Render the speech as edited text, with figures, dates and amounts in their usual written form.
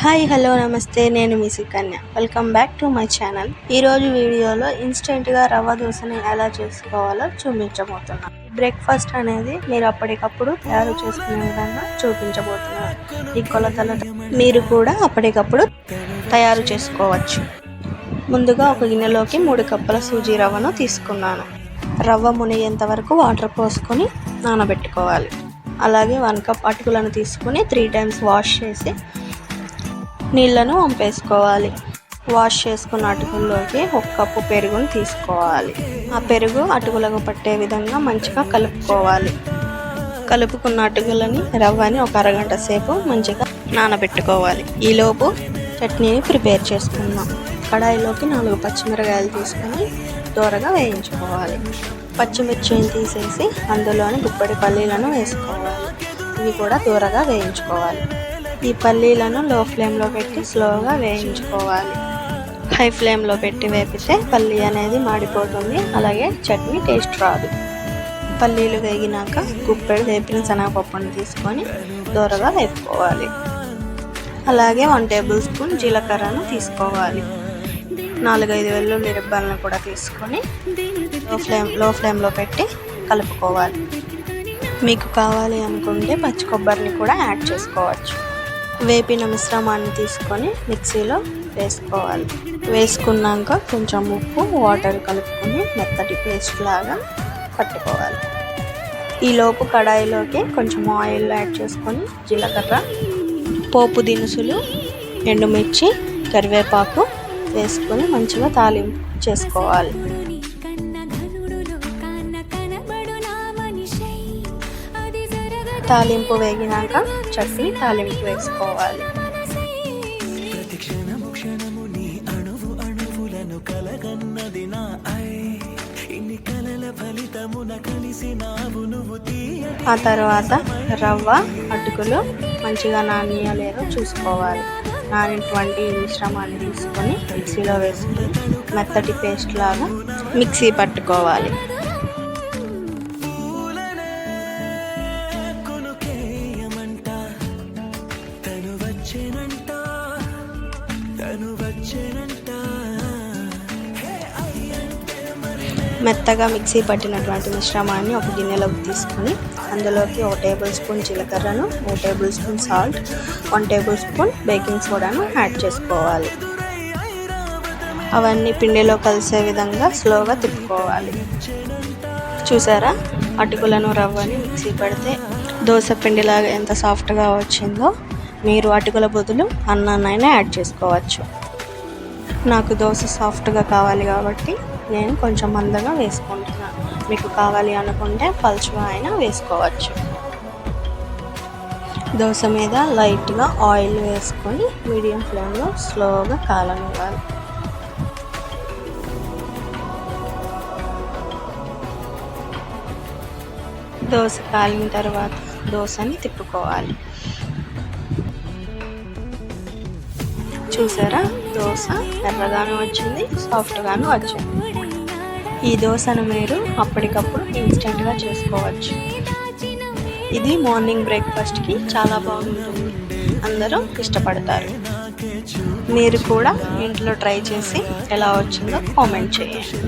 Hi hello నమస్తే, నేను మీ Sukanya. Welcome back to my channel. ఈరోజు వీడియోలో ఇన్స్టెంట్గా రవ్వ దోశని ఎలా చేసుకోవాలో చూపించబోతున్నాను. బ్రేక్ఫాస్ట్ అనేది మీరు అప్పటికప్పుడు తయారు చేసుకునే విధంగా చూపించబోతున్నాను. ఈ కొలతలతో మీరు కూడా అప్పటికప్పుడు తయారు చేసుకోవచ్చు. ముందుగా ఒక గిన్నెలోకి 3 కప్పుల సూజీ రవ్వను తీసుకున్నాను. రవ్వ మునిగేంత వరకు వాటర్ పోసుకొని నానబెట్టుకోవాలి. అలాగే 1 కప్ అటుకులను తీసుకొని 3 టైమ్స్ వాష్ చేసి నీళ్ళను వంపేసుకోవాలి. వాష్ చేసుకున్న అటుకుల్లోకి 1 కప్పు పెరుగును తీసుకోవాలి. ఆ పెరుగు అటుకులకు పట్టే విధంగా మంచిగా కలుపుకోవాలి. కలుపుకున్న అటుకులని రవ్వని ఒక అరగంట సేపు మంచిగా నానబెట్టుకోవాలి. ఈలోపు చట్నీని ప్రిపేర్ చేసుకుందాం. కడాయిలోకి 4 పచ్చిమిరకాయలు తీసుకొని దోరగా వేయించుకోవాలి. పచ్చిమిర్చిని తీసేసి అందులోని గుప్పెడి పల్లీలను వేసుకోవాలి. ఇవి కూడా దోరగా వేయించుకోవాలి. ఈ పల్లీలను లో ఫ్లేమ్లో పెట్టి స్లోగా వేయించుకోవాలి. హై ఫ్లేమ్లో పెట్టి వేపితే పల్లీ అనేది మాడిపోతుంది, అలాగే చట్నీ టేస్ట్ రాదు. పల్లీలు వేగినాక గుప్పెడు వేపిన శనగపప్పును తీసుకొని దోరగా వేపుకోవాలి. అలాగే 1 టేబుల్ స్పూన్ జీలకర్రను తీసుకోవాలి. 4-5 వెల్లుల్లి రెబ్బలను కూడా తీసుకొని లో ఫ్లేమ్లో పెట్టి కలుపుకోవాలి. మీకు కావాలి అనుకుంటే పచ్చి కొబ్బరిని కూడా యాడ్ చేసుకోవచ్చు. వేపిన మిశ్రమాన్ని తీసుకొని మిక్సీలో వేసుకోవాలి. వేసుకున్నాక కొంచెం ఉప్పు, వాటర్ కలుపుకొని మెత్తటి పేస్ట్ లాగా పట్టుకోవాలి. ఈలోపు కడాయిలోకి కొంచెం ఆయిల్ యాడ్ చేసుకొని జీలకర్ర, పోపు దినుసులు, ఎండుమిర్చి, కరివేపాకు వేసుకొని మంచిగా తాలింపు చేసుకోవాలి. తాలింపు వేగినాక చట్నీ తాలింపు వేసుకోవాలి. ఆ తర్వాత రవ్వ, అటుకులు మంచిగా నానియా లేదో చూసుకోవాలి. నానినటువంటి మిశ్రమాన్ని తీసుకొని మిక్సీలో వేసుకొని మెత్తటి పేస్ట్ లాగా మిక్సీ పట్టుకోవాలి. మెత్తగా మిక్సీ పట్టినటువంటి మిశ్రమాన్ని ఒక గిన్నెలోకి తీసుకొని అందులోకి 1 టేబుల్ స్పూన్ జీలకర్రను, 1 tablespoon salt, 1 tablespoon baking సోడాను యాడ్ చేసుకోవాలి. అవన్నీ పిండిలో కలిసే విధంగా స్లోగా తిప్పుకోవాలి. చూసారా, అటుకులను రవ్వని మిక్సీ పడితే దోశ పిండిలాగా ఎంత సాఫ్ట్గా వచ్చిందో. మీరు అటుకుల బదులు అన్నాన్నైనా యాడ్ చేసుకోవచ్చు. నాకు దోశ సాఫ్ట్గా కావాలి కాబట్టి నేను కొంచెం మందగా వేసుకుంటున్నాను. మీకు కావాలి అనుకుంటే పల్చగా అయినా వేసుకోవచ్చు. దోశ మీద లైట్గా ఆయిల్ వేసుకొని మీడియం ఫ్లేమ్లో స్లోగా కాలనివ్వాలి. దోశ కాలిన తర్వాత దోశని తిప్పుకోవాలి. చూసారా, దోశ ఎర్రగాను వచ్చింది, సాఫ్ట్గాను వచ్చింది. ఈ దోశను మీరు అప్పటికప్పుడు ఇన్స్టెంట్గా చేసుకోవచ్చు. ఇది మార్నింగ్ బ్రేక్ఫాస్ట్కి చాలా బాగుంటుంది. అందరూ ఇష్టపడతారు. మీరు కూడా ఇంట్లో ట్రై చేసి ఎలా వచ్చిందో కామెంట్ చేయండి.